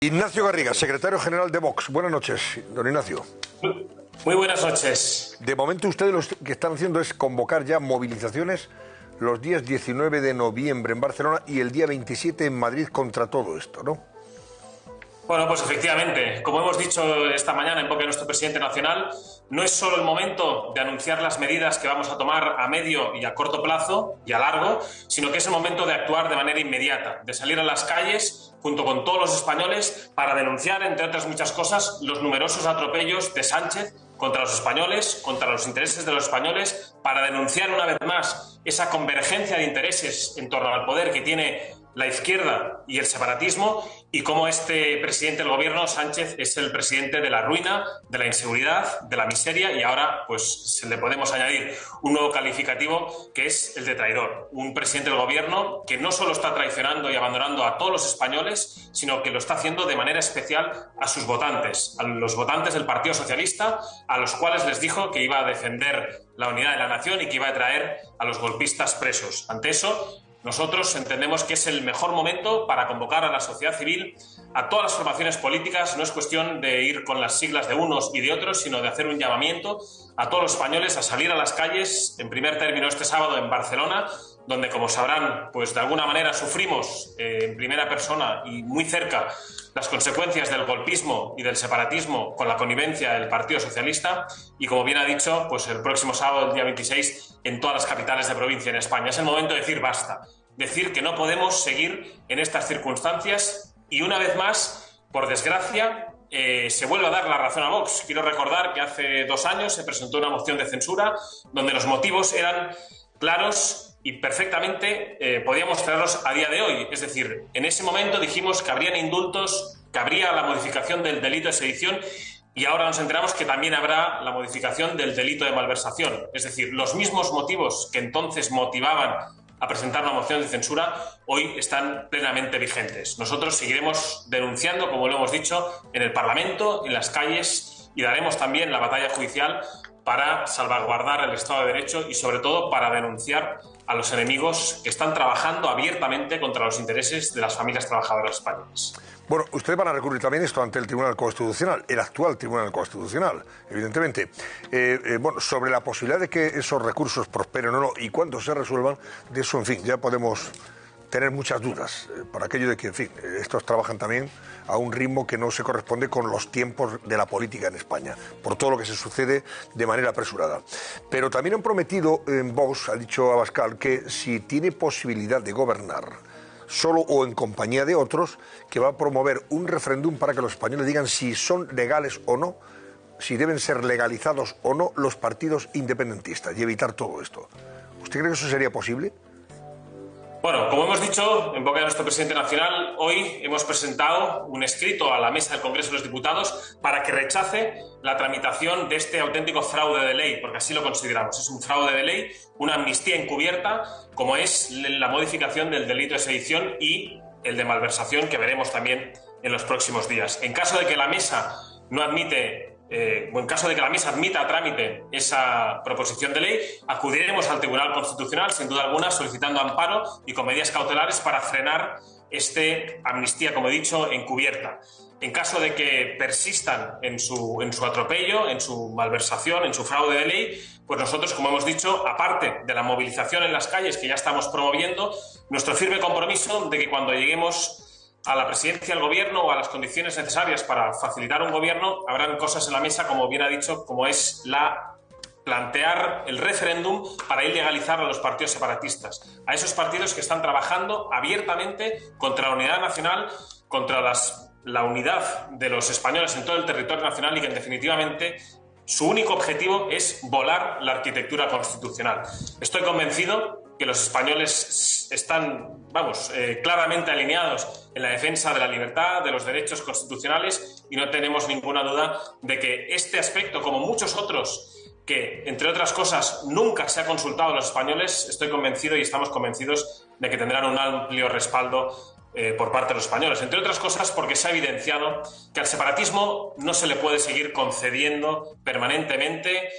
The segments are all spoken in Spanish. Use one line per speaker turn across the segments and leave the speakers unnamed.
Ignacio Garriga, secretario general de Vox. Buenas noches, don Ignacio.
Muy buenas noches.
De momento ustedes lo que están haciendo es convocar ya movilizaciones los días 19 de noviembre en Barcelona y el día 27 en Madrid contra todo esto, ¿no?
Bueno, pues efectivamente, como hemos dicho esta mañana en boca de nuestro presidente nacional, no es solo el momento de anunciar las medidas que vamos a tomar a medio y a corto plazo y a largo, sino que es el momento de actuar de manera inmediata, de salir a las calles junto con todos los españoles para denunciar, entre otras muchas cosas, los numerosos atropellos de Sánchez contra los españoles, contra los intereses de los españoles, para denunciar una vez más esa convergencia de intereses en torno al poder que tiene la izquierda y el separatismo, y cómo este presidente del gobierno, Sánchez, es el presidente de la ruina, de la inseguridad, de la miseria, y ahora pues se le podemos añadir un nuevo calificativo que es el de traidor. Un presidente del gobierno que no solo está traicionando y abandonando a todos los españoles, sino que lo está haciendo de manera especial a sus votantes, a los votantes del Partido Socialista, a los cuales les dijo que iba a defender la unidad de la nación y que iba a traer a los golpistas presos. Ante eso, nosotros entendemos que es el mejor momento para convocar a la sociedad civil, a todas las formaciones políticas. No es cuestión de ir con las siglas de unos y de otros, sino de hacer un llamamiento a todos los españoles a salir a las calles, en primer término este sábado en Barcelona, donde, como sabrán, pues de alguna manera sufrimos en primera persona y muy cerca las consecuencias del golpismo y del separatismo con la connivencia del Partido Socialista, y, como bien ha dicho, pues el próximo sábado, el día 26, en todas las capitales de provincia en España. Es el momento de decir basta, decir que no podemos seguir en estas circunstancias, y una vez más, por desgracia, se vuelve a dar la razón a Vox. Quiero recordar que hace 2 años se presentó una moción de censura donde los motivos eran claros y perfectamente podíamos traerlos a día de hoy. Es decir, en ese momento dijimos que habrían indultos, que habría la modificación del delito de sedición, y ahora nos enteramos que también habrá la modificación del delito de malversación. Es decir, los mismos motivos que entonces motivaban a presentar una moción de censura hoy están plenamente vigentes. Nosotros seguiremos denunciando, como lo hemos dicho, en el Parlamento, en las calles, y daremos también la batalla judicial para salvaguardar el Estado de Derecho y, sobre todo, para denunciar a los enemigos que están trabajando abiertamente contra los intereses de las familias trabajadoras españolas.
Bueno, ustedes van a recurrir también esto ante el Tribunal Constitucional, el actual Tribunal Constitucional, evidentemente. Bueno, sobre la posibilidad de que esos recursos prosperen o no y cuándo se resuelvan, de eso, en fin, ya podemos tener muchas dudas, por aquello de que, en fin, estos trabajan también a un ritmo que no se corresponde con los tiempos de la política en España, por todo lo que se sucede de manera apresurada. Pero también han prometido en Vox, ha dicho Abascal, que si tiene posibilidad de gobernar solo o en compañía de otros, que va a promover un referéndum para que los españoles digan si son legales o no, si deben ser legalizados o no los partidos independentistas y evitar todo esto. ¿Usted cree que eso sería posible?
Bueno, como hemos dicho en boca de nuestro presidente nacional, hoy hemos presentado un escrito a la mesa del Congreso de los Diputados para que rechace la tramitación de este auténtico fraude de ley, porque así lo consideramos. Es un fraude de ley, una amnistía encubierta, como es la modificación del delito de sedición y el de malversación, que veremos también en los próximos días. En caso de que la mesa no admite o en caso de que la mesa admita a trámite esa proposición de ley, acudiremos al Tribunal Constitucional, sin duda alguna, solicitando amparo y con medidas cautelares para frenar esta amnistía, como he dicho, encubierta. En caso de que persistan en su atropello, en su malversación, en su fraude de ley, pues nosotros, como hemos dicho, aparte de la movilización en las calles que ya estamos promoviendo, nuestro firme compromiso de que cuando lleguemos a la presidencia del gobierno o a las condiciones necesarias para facilitar un gobierno, habrán cosas en la mesa, como bien ha dicho, como es plantear el referéndum para ilegalizar a los partidos separatistas, a esos partidos que están trabajando abiertamente contra la unidad nacional, contra la unidad de los españoles en todo el territorio nacional, y que definitivamente su único objetivo es volar la arquitectura constitucional. Estoy convencido que los españoles están, claramente alineados en la defensa de la libertad, de los derechos constitucionales, y no tenemos ninguna duda de que este aspecto, como muchos otros que, entre otras cosas, nunca se ha consultado a los españoles, estoy convencido y estamos convencidos de que tendrán un amplio respaldo por parte de los españoles, entre otras cosas porque se ha evidenciado que al separatismo no se le puede seguir concediendo permanentemente,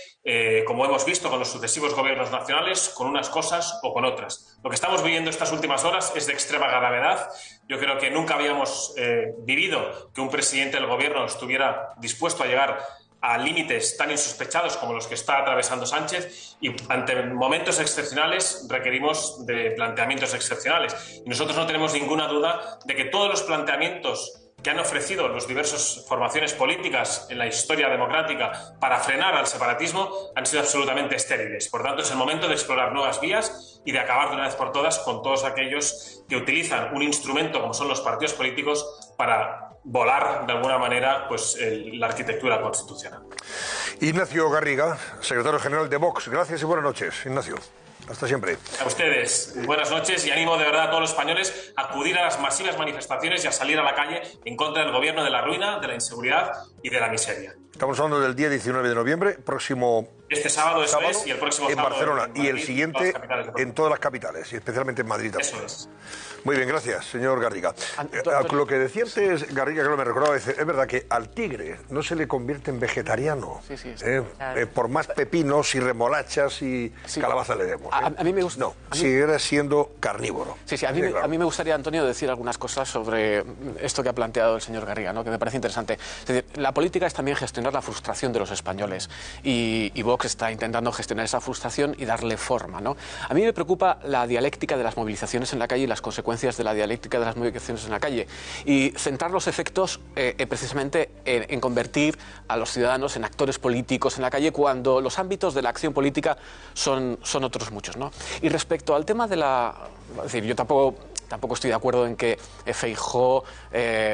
como hemos visto con los sucesivos gobiernos nacionales, con unas cosas o con otras. Lo que estamos viviendo estas últimas horas es de extrema gravedad. Yo creo que nunca habíamos vivido que un presidente del gobierno estuviera dispuesto a llegar a límites tan insospechados como los que está atravesando Sánchez, y ante momentos excepcionales requerimos de planteamientos excepcionales. Y nosotros no tenemos ninguna duda de que todos los planteamientos que han ofrecido las diversas formaciones políticas en la historia democrática para frenar al separatismo han sido absolutamente estériles. Por tanto, es el momento de explorar nuevas vías y de acabar de una vez por todas con todos aquellos que utilizan un instrumento como son los partidos políticos para volar de alguna manera pues la arquitectura constitucional.
Ignacio Garriga, secretario general de Vox. Gracias y buenas noches, Ignacio. Hasta siempre.
A ustedes, buenas noches, y animo de verdad a todos los españoles a acudir a las masivas manifestaciones y a salir a la calle en contra del gobierno de la ruina, de la inseguridad y de la miseria.
Estamos hablando del día 19 de noviembre, próximo
este sábado, eso es, y el próximo
en
sábado
Barcelona,
en Madrid,
y el siguiente en todas las capitales, y especialmente en Madrid también.
Eso es.
Muy bien, gracias, señor Garriga. Lo que decía antes Garriga, que lo me recordaba, es verdad que al tigre no se le convierte en vegetariano, por más pepinos y remolachas y calabaza le demos.
A mí me gusta.
No, sigue siendo carnívoro.
A mí me gustaría, Antonio, decir algunas cosas sobre esto que ha planteado el señor Garriga, ¿no? Que me parece interesante. Es decir, la política es también gestionar la frustración de los españoles, y Vox está intentando gestionar esa frustración y darle forma, ¿no? A mí me preocupa la dialéctica de las movilizaciones en la calle y las consecuencias de la dialéctica de las movilizaciones en la calle, y centrar los efectos precisamente en convertir a los ciudadanos en actores políticos en la calle, cuando los ámbitos de la acción política son otros muchos, ¿no? Y respecto al tema de es decir, yo tampoco estoy de acuerdo en que Feijóo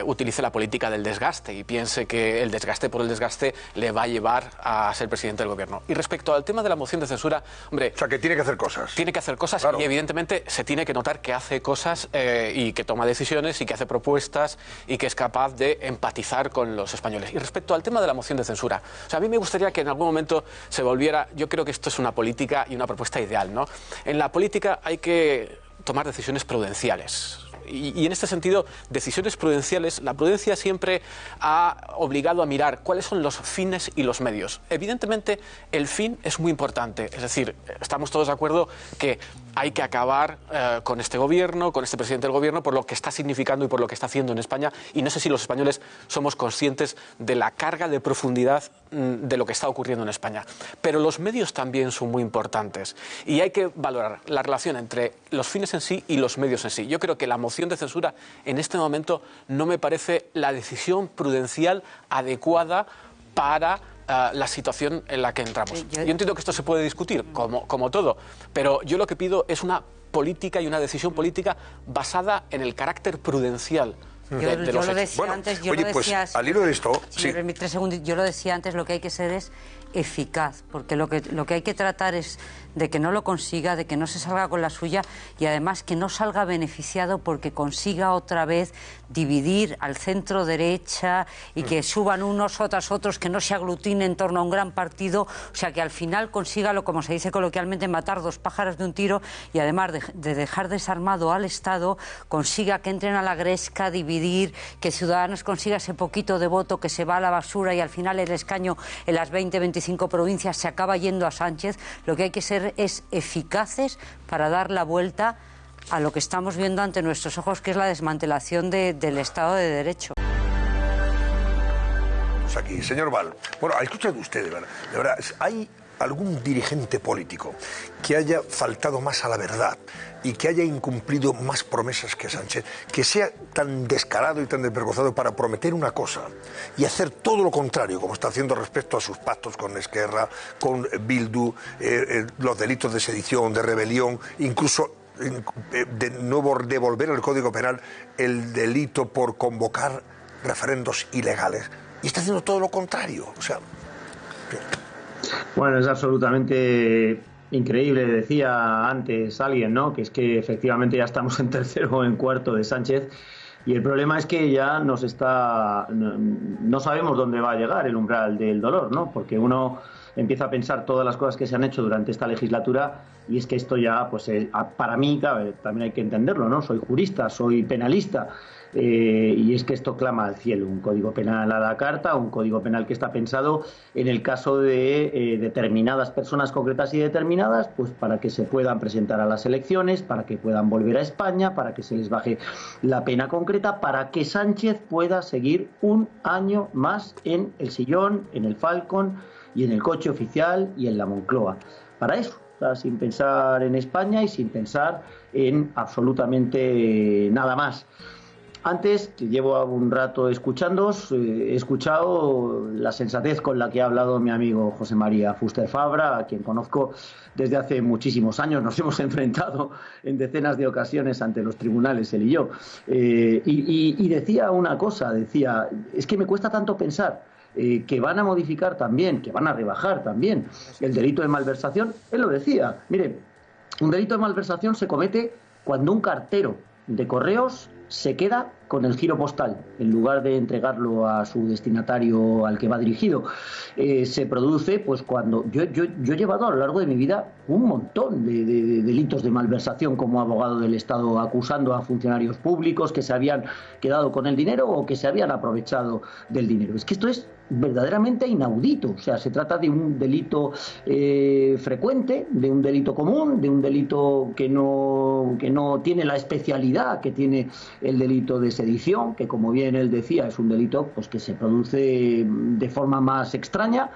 utilice la política del desgaste y piense que el desgaste por el desgaste le va a llevar a ser presidente del gobierno. Y respecto al tema de la moción de censura, hombre...
O sea, que tiene que hacer cosas.
Tiene que hacer cosas,
claro.
Y evidentemente se tiene que notar que hace cosas y que toma decisiones y que hace propuestas y que es capaz de empatizar con los españoles. Y respecto al tema de la moción de censura, o sea, a mí me gustaría que en algún momento se volviera... Yo creo que esto es una política y una propuesta ideal, ¿no? En la política hay que tomar decisiones prudenciales. Y en este sentido, decisiones prudenciales, la prudencia siempre ha obligado a mirar cuáles son los fines y los medios. Evidentemente, el fin es muy importante. Es decir, estamos todos de acuerdo que hay que acabar con este gobierno, con este presidente del gobierno, por lo que está significando y por lo que está haciendo en España. Y no sé si los españoles somos conscientes de la carga de profundidad de lo que está ocurriendo en España. Pero los medios también son muy importantes. Y hay que valorar la relación entre los fines en sí y los medios en sí. Yo creo que la moción de censura en este momento no me parece la decisión prudencial adecuada para la situación en la que entramos. Yo entiendo que esto se puede discutir, como todo, pero yo lo que pido es una política y una decisión política basada en el carácter prudencial.
Yo lo decía antes,
al hilo de esto...
Si me permite 3 segundos, yo lo decía antes, lo que hay que ser es eficaz, porque lo que hay que tratar es de que no lo consiga, de que no se salga con la suya, y además que no salga beneficiado porque consiga otra vez dividir al centro derecha y que suban unos tras otros, que no se aglutine en torno a un gran partido, o sea, que al final consiga, como se dice coloquialmente, matar 2 pájaros de un tiro, y además de dejar desarmado al Estado, consiga que entren a la gresca, dividir, que Ciudadanos consiga ese poquito de voto que se va a la basura y al final el escaño en las 20-25 provincias se acaba yendo a Sánchez. Lo que hay que ser es eficaces para dar la vuelta a lo que estamos viendo ante nuestros ojos, que es la desmantelación del Estado de Derecho.
Aquí, señor Val. Bueno, ha escuchado usted, de verdad, ¿hay algún dirigente político que haya faltado más a la verdad y que haya incumplido más promesas que Sánchez, que sea tan descarado y tan desvergonzado para prometer una cosa y hacer todo lo contrario, como está haciendo respecto a sus pactos con Esquerra, con Bildu, los delitos de sedición, de rebelión, incluso de nuevo devolver al Código Penal el delito por convocar referendos ilegales? Y está haciendo todo lo contrario, o sea...
Bueno, es absolutamente increíble, decía antes alguien, ¿no? Que es que efectivamente ya estamos en tercero o en cuarto de Sánchez, Y el problema es que ya no sabemos dónde va a llegar el umbral del dolor, ¿no? Porque uno empieza a pensar todas las cosas que se han hecho durante esta legislatura y es que esto ya, pues para mí, claro, también hay que entenderlo, ¿no? Soy jurista, soy penalista y es que esto clama al cielo, un código penal a la carta, un código penal que está pensado en el caso de determinadas personas concretas y determinadas, pues para que se puedan presentar a las elecciones, para que puedan volver a España, para que se les baje la pena concreta, para que Sánchez pueda seguir un año más en el sillón, en el Falcon y en el coche oficial y en la Moncloa. Para eso, o sea, sin pensar en España y sin pensar en absolutamente nada más. Antes, que llevo un rato escuchándoos, he escuchado la sensatez con la que ha hablado mi amigo José María Fuster Fabra, a quien conozco desde hace muchísimos años. Nos hemos enfrentado en decenas de ocasiones ante los tribunales, él y yo. Y decía una cosa, decía, es que me cuesta tanto pensar que van a modificar también, que van a rebajar también el delito de malversación. Él lo decía, mire, un delito de malversación se comete cuando un cartero de correos se queda con el giro postal en lugar de entregarlo a su destinatario al que va dirigido. Se produce pues cuando yo he llevado a lo largo de mi vida un montón de delitos de malversación como abogado del Estado, acusando a funcionarios públicos que se habían quedado con el dinero o que se habían aprovechado del dinero. Es que esto es verdaderamente inaudito. O sea, se trata de un delito frecuente, de un delito común, de un delito que no tiene la especialidad que tiene el delito de sedición, que como bien él decía es un delito pues que se produce de forma más extraña,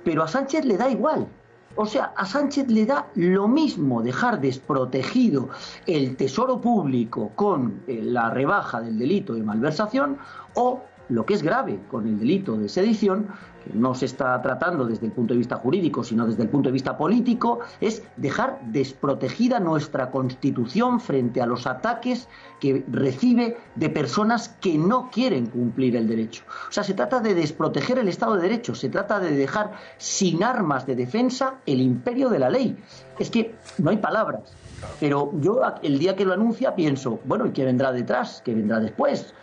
pero a Sánchez le da igual. O sea, a Sánchez le da lo mismo dejar desprotegido el tesoro público con la rebaja del delito de malversación o, lo que es grave, con el delito de sedición, que no se está tratando desde el punto de vista jurídico, sino desde el punto de vista político, es dejar desprotegida nuestra Constitución frente a los ataques que recibe de personas que no quieren cumplir el derecho. O sea, se trata de desproteger el Estado de Derecho, se trata de dejar sin armas de defensa el imperio de la ley. Es que no hay palabras. Pero yo, el día que lo anuncia, pienso, bueno, ¿y qué vendrá detrás? ¿Qué vendrá después?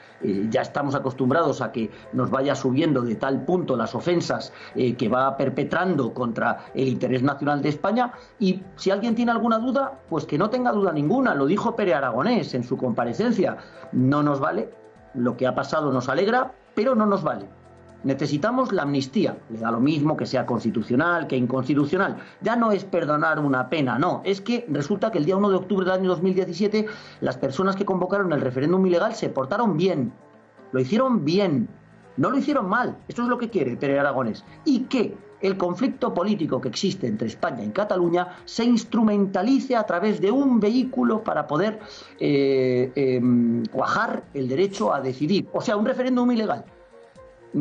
Ya estamos acostumbrados a que nos vaya subiendo de tal punto las ofensas que va perpetrando contra el interés nacional de España, y si alguien tiene alguna duda, pues que no tenga duda ninguna. Lo dijo Pere Aragonés en su comparecencia: no nos vale, lo que ha pasado nos alegra, pero no nos vale. Necesitamos la amnistía. Le da lo mismo que sea constitucional, que inconstitucional. Ya no es perdonar una pena, no. Es que resulta que el día 1 de octubre del año 2017 las personas que convocaron el referéndum ilegal se portaron bien. Lo hicieron bien. No lo hicieron mal. Esto es lo que quiere Pere Aragonés. Y que el conflicto político que existe entre España y Cataluña se instrumentalice a través de un vehículo para poder cuajar el derecho a decidir. O sea, un referéndum ilegal.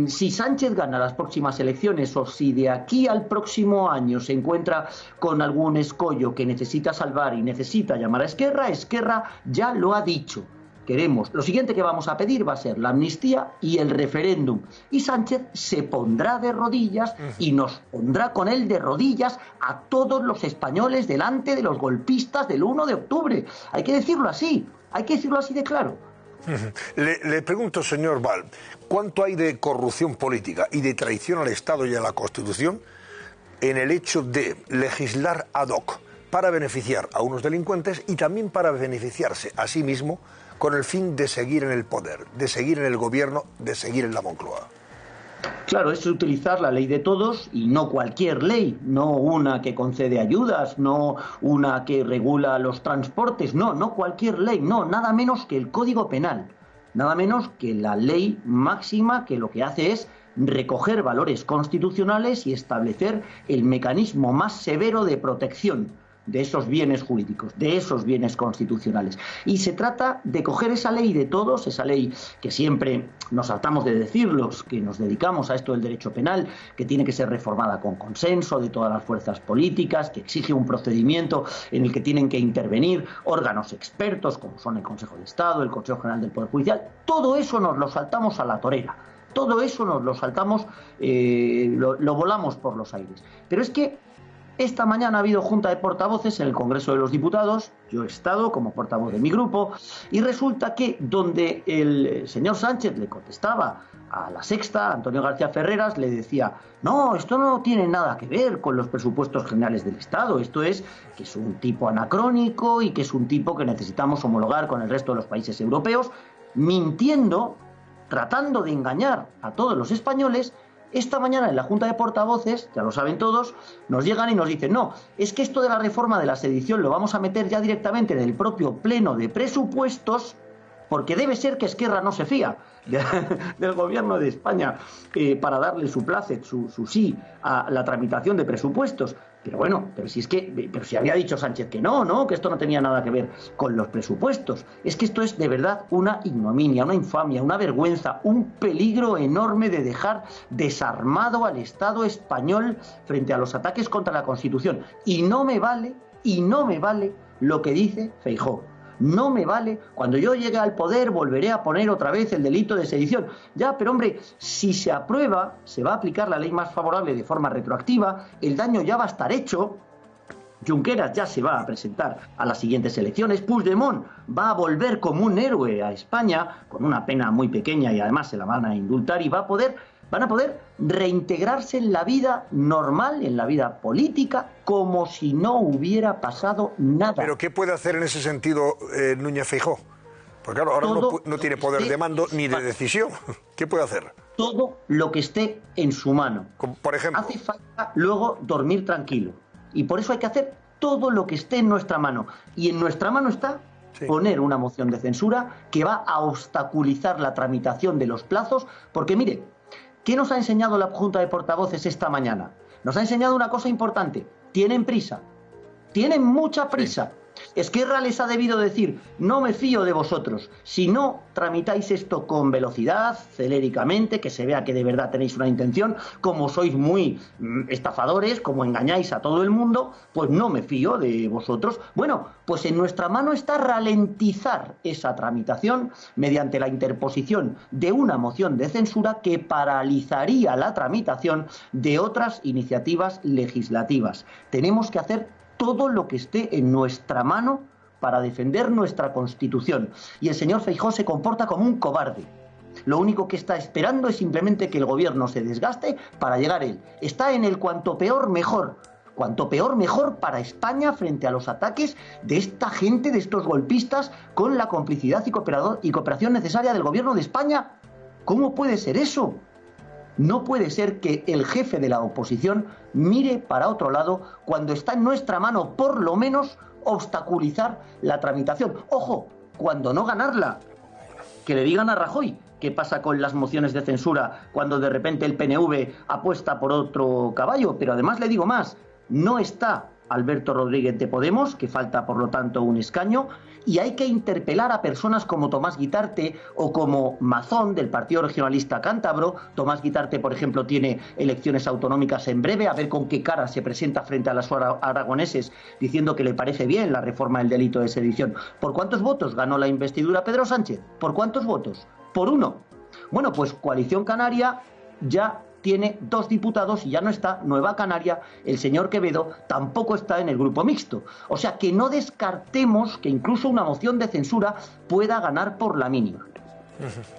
Si Sánchez gana las próximas elecciones o si de aquí al próximo año se encuentra con algún escollo que necesita salvar y necesita llamar a Esquerra, Esquerra ya lo ha dicho. Queremos, lo siguiente que vamos a pedir va a ser la amnistía y el referéndum. Y Sánchez se pondrá de rodillas y nos pondrá con él de rodillas a todos los españoles delante de los golpistas del 1 de octubre. Hay que decirlo así de claro.
Le pregunto, señor Val, ¿cuánto hay de corrupción política y de traición al Estado y a la Constitución en el hecho de legislar ad hoc para beneficiar a unos delincuentes y también para beneficiarse a sí mismo con el fin de seguir en el poder, de seguir en el gobierno, de seguir en la Moncloa?
Claro, es utilizar la ley de todos y no cualquier ley, no una que concede ayudas, no una que regula los transportes, no cualquier ley, no, nada menos que el Código Penal, nada menos que la ley máxima que lo que hace es recoger valores constitucionales y establecer el mecanismo más severo de protección de esos bienes jurídicos, de esos bienes constitucionales. Y se trata de coger esa ley de todos, esa ley que siempre nos saltamos de decirlos, que nos dedicamos a esto del derecho penal, que tiene que ser reformada con consenso de todas las fuerzas políticas, que exige un procedimiento en el que tienen que intervenir órganos expertos, como son el Consejo de Estado, el Consejo General del Poder Judicial. Todo eso nos lo saltamos a la torera. Todo eso nos lo saltamos, lo volamos por los aires. Pero es que Esta mañana ha habido junta de portavoces en el Congreso de los Diputados, yo he estado como portavoz de mi grupo, y resulta que donde el señor Sánchez le contestaba a La Sexta, Antonio García Ferreras, le decía: no, esto no tiene nada que ver con los presupuestos generales del Estado, esto es que es un tipo anacrónico y que es un tipo que necesitamos homologar con el resto de los países europeos, mintiendo, tratando de engañar a todos los españoles. Esta mañana en la Junta de Portavoces, ya lo saben todos, nos llegan y nos dicen: no, es que esto de la reforma de la sedición lo vamos a meter ya directamente en el propio pleno de presupuestos, porque debe ser que Esquerra no se fía del gobierno de España para darle su plácet, su sí a la tramitación de presupuestos. Pero bueno, pero si había dicho Sánchez que no, que esto no tenía nada que ver con los presupuestos. Es que esto es de verdad una ignominia, una infamia, una vergüenza, un peligro enorme de dejar desarmado al Estado español frente a los ataques contra la Constitución. Y no me vale lo que dice Feijóo. No me vale, cuando yo llegue al poder volveré a poner otra vez el delito de sedición. Ya, pero hombre, si se aprueba, se va a aplicar la ley más favorable de forma retroactiva, el daño ya va a estar hecho. Junqueras ya se va a presentar a las siguientes elecciones, Puigdemont va a volver como un héroe a España, con una pena muy pequeña y además se la van a indultar y van a poder reintegrarse en la vida normal, en la vida política, como si no hubiera pasado nada.
¿Pero qué puede hacer en ese sentido Núñez Feijóo? Porque claro, ahora no tiene poder de mando ni de decisión. ¿Qué puede hacer?
Todo lo que esté en su mano.
Por ejemplo.
Hace falta luego dormir tranquilo. Y por eso hay que hacer todo lo que esté en nuestra mano. Y en nuestra mano está poner una moción de censura que va a obstaculizar la tramitación de los plazos. Porque mire, ¿qué nos ha enseñado la Junta de Portavoces esta mañana? Nos ha enseñado una cosa importante. Tienen prisa. Tienen mucha prisa. Esquerra les ha debido decir: no me fío de vosotros. Si no tramitáis esto con velocidad, celéricamente, que se vea que de verdad tenéis una intención, como sois muy estafadores, como engañáis a todo el mundo, pues no me fío de vosotros. Bueno, pues en nuestra mano está ralentizar esa tramitación mediante la interposición de una moción de censura que paralizaría la tramitación de otras iniciativas legislativas. Tenemos que hacer todo lo que esté en nuestra mano para defender nuestra Constitución. Y el señor Feijóo se comporta como un cobarde. Lo único que está esperando es simplemente que el gobierno se desgaste para llegar él. Está en el cuanto peor mejor. Cuanto peor mejor para España frente a los ataques de esta gente, de estos golpistas, con la complicidad y cooperación necesaria del gobierno de España. ¿Cómo puede ser eso? No puede ser que el jefe de la oposición mire para otro lado cuando está en nuestra mano, por lo menos, obstaculizar la tramitación. Ojo, cuando no ganarla. Que le digan a Rajoy qué pasa con las mociones de censura cuando de repente el PNV apuesta por otro caballo. Pero además le digo más, no está Alberto Rodríguez de Podemos, que falta por lo tanto un escaño, y hay que interpelar a personas como Tomás Guitarte o como Mazón del Partido Regionalista Cántabro. Tomás Guitarte, por ejemplo, tiene elecciones autonómicas en breve, a ver con qué cara se presenta frente a los aragoneses diciendo que le parece bien la reforma del delito de sedición. ¿Por cuántos votos ganó la investidura Pedro Sánchez? ¿Por cuántos votos? Por 1. Bueno, pues Coalición Canaria ya tiene 2 diputados y ya no está Nueva Canaria, el señor Quevedo tampoco está en el grupo mixto. O sea que no descartemos que incluso una moción de censura pueda ganar por la mínima.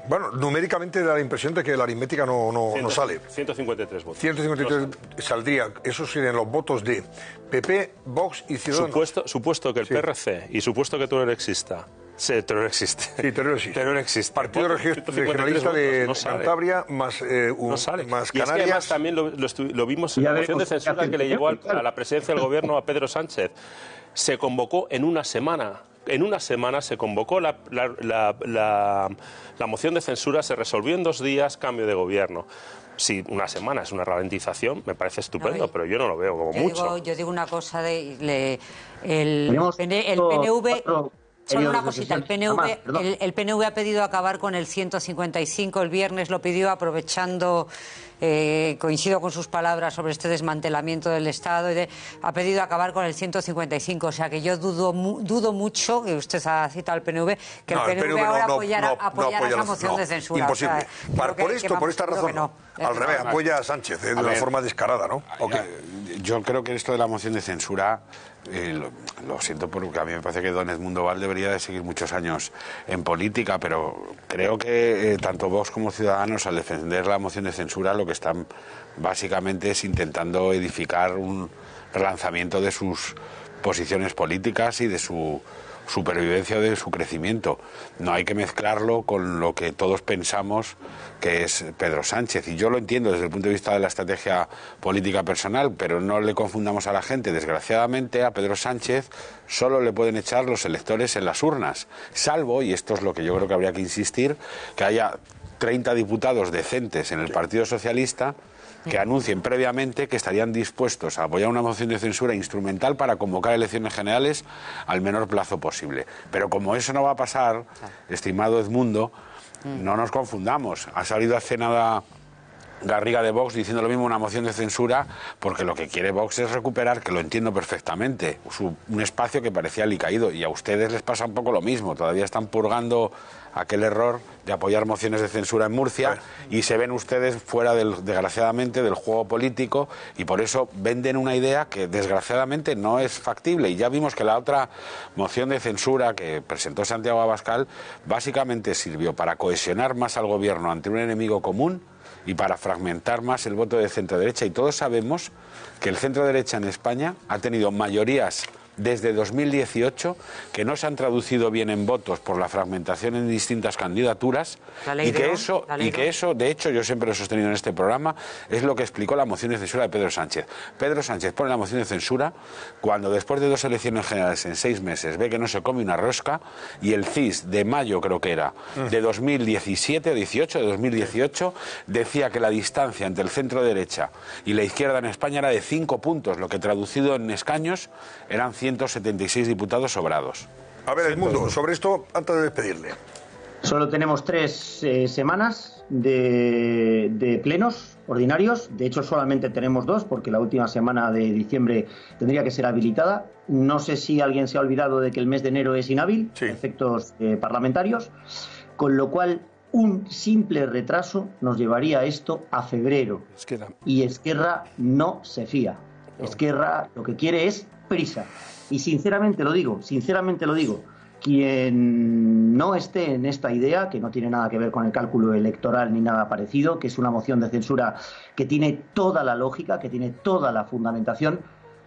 Bueno, numéricamente da la impresión de que la aritmética no sale.
153 votos.
153 saldría, esos serían los votos de PP, Vox y Ciudadanos.
Supuesto que el PRC y supuesto que Teruel exista. Sí, Teruel existe.
Sí, Teruel existe.
Teruel existe.
Partido Regionalista de Cantabria más Canarias.
Y es que además también lo vimos en la moción de censura que le llevó a la presidencia del gobierno a Pedro Sánchez. Se convocó en una semana. En una semana se convocó la moción de censura, se resolvió en 2 días, cambio de gobierno. Si una semana es una ralentización, me parece estupendo, pero yo no lo veo como mucho.
Yo digo una cosa, el PNV... Solo una cosita, el PNV ha pedido acabar con el 155, el viernes lo pidió aprovechando coincido con sus palabras sobre este desmantelamiento del Estado, ha pedido acabar con el 155, o sea que yo dudo mucho, que usted ha citado al PNV, que el PNV ahora apoyara esa moción de censura.
Imposible.
O sea,
por esta razón, al revés, apoya a Sánchez de una forma descarada, ¿no?
Yo creo que esto de la moción de censura, lo siento porque a mí me parece que don Edmundo Val debería de seguir muchos años en política, pero creo que tanto Vox como Ciudadanos, al defender la moción de censura, lo que están básicamente es intentando edificar un relanzamiento de sus posiciones políticas y de su supervivencia, de su crecimiento. No hay que mezclarlo con lo que todos pensamos que es Pedro Sánchez, y yo lo entiendo desde el punto de vista de la estrategia política personal, pero no le confundamos a la gente. Desgraciadamente a Pedro Sánchez solo le pueden echar los electores en las urnas, salvo, y esto es lo que yo creo que habría que insistir, que haya 30 diputados decentes en el Partido Socialista que anuncien previamente que estarían dispuestos a apoyar una moción de censura instrumental para convocar elecciones generales al menor plazo posible. Pero como eso no va a pasar, estimado Edmundo, no nos confundamos. Ha salido hace nada Garriga de Vox diciendo lo mismo, una moción de censura, porque lo que quiere Vox es recuperar, que lo entiendo perfectamente, un espacio que parecía alicaído, y a ustedes les pasa un poco lo mismo. Todavía están purgando aquel error de apoyar mociones de censura en Murcia, y se ven ustedes fuera, desgraciadamente, del juego político, y por eso venden una idea que desgraciadamente no es factible. Y ya vimos que la otra moción de censura que presentó Santiago Abascal básicamente sirvió para cohesionar más al gobierno ante un enemigo común y para fragmentar más el voto de centro-derecha. Y todos sabemos que el centro-derecha en España ha tenido mayorías desde 2018 que no se han traducido bien en votos por la fragmentación en distintas candidaturas, y que eso, de hecho, yo siempre lo he sostenido en este programa, es lo que explicó la moción de censura de Pedro Sánchez. Pedro Sánchez pone la moción de censura cuando después de 2 elecciones generales en 6 meses ve que no se come una rosca, y el CIS de mayo, creo que era, de 2017 o 18, de 2018, decía que la distancia entre el centro derecha y la izquierda en España era de 5 puntos, lo que traducido en escaños eran 176 diputados sobrados.
A ver, Edmundo, sobre esto, antes de despedirle.
Solo tenemos 3 semanas de plenos ordinarios. De hecho, solamente tenemos 2, porque la última semana de diciembre tendría que ser habilitada. No sé si alguien se ha olvidado de que el mes de enero es inhábil, efectos parlamentarios, con lo cual un simple retraso nos llevaría esto a febrero. Y Esquerra no se fía. Esquerra lo que quiere es prisa. Y sinceramente lo digo, quien no esté en esta idea, que no tiene nada que ver con el cálculo electoral ni nada parecido, que es una moción de censura que tiene toda la lógica, que tiene toda la fundamentación,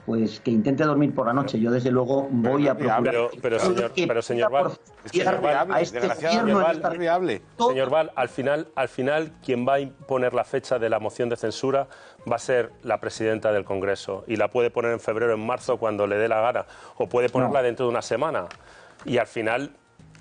pues que intente dormir por la noche. Yo, desde luego, voy a procurar...
Pero señor Val, señor Val, al final, quien va a imponer la fecha de la moción de censura va a ser la presidenta del Congreso, y la puede poner en febrero, en marzo, cuando le dé la gana, o puede ponerla dentro de una semana. Y al final,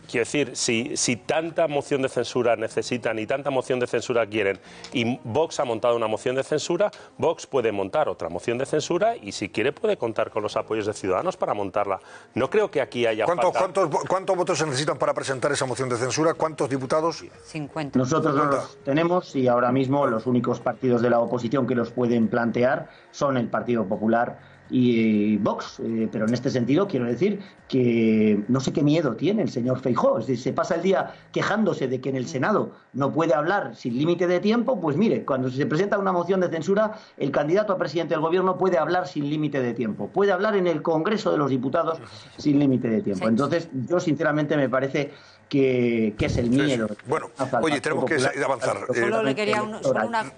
quiero decir, si tanta moción de censura necesitan y tanta moción de censura quieren, y Vox ha montado una moción de censura, Vox puede montar otra moción de censura, y si quiere puede contar con los apoyos de Ciudadanos para montarla. No creo que aquí haya
¿Cuántos votos se necesitan para presentar esa moción de censura? ¿Cuántos diputados?
50.
Nosotros no los tenemos, y ahora mismo los únicos partidos de la oposición que los pueden plantear son el Partido Popular y Vox, pero en este sentido quiero decir que no sé qué miedo tiene el señor Feijóo. Es decir, se pasa el día quejándose de que en el Senado no puede hablar sin límite de tiempo. Pues mire, cuando se presenta una moción de censura, el candidato a presidente del gobierno puede hablar sin límite de tiempo, puede hablar en el Congreso de los Diputados sin límite de tiempo. Entonces, yo sinceramente me parece que es el miedo.
Bueno, oye, tenemos que avanzar.
Solo le quería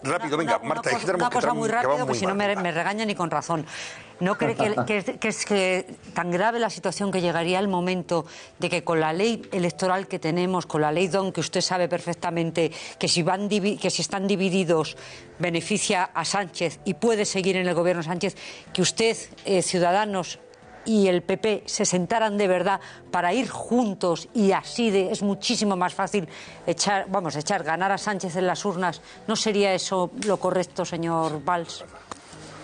rápido, venga, Marta,
una cosa muy rápido, porque si no me regañan ni con razón. ¿No cree que es tan grave la situación que llegaría el momento de que con la ley electoral que tenemos, con la ley DON, que usted sabe perfectamente que si están divididos beneficia a Sánchez y puede seguir en el gobierno Sánchez, que usted, Ciudadanos y el PP se sentaran de verdad para ir juntos, y así es muchísimo más fácil ganar a Sánchez en las urnas? ¿No sería eso lo correcto, señor Valls?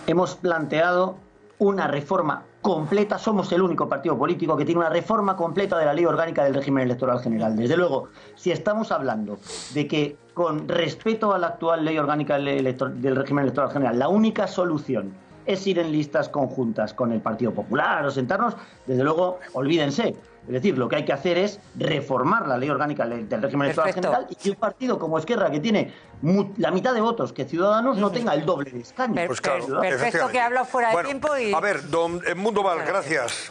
Hemos planteado una reforma completa. Somos el único partido político que tiene una reforma completa de la ley orgánica del régimen electoral general. Desde luego, si estamos hablando de que con respeto a la actual ley orgánica del régimen electoral general, la única solución es ir en listas conjuntas con el Partido Popular o sentarnos, desde luego, olvídense. Es decir, lo que hay que hacer es reformar la ley orgánica del régimen electoral general y que un partido como Esquerra, que tiene la mitad de votos que Ciudadanos, no tenga el doble de escaños.
Pues claro,
Perfecto, que hablo fuera de tiempo y...
A ver, don Edmundo Val, gracias.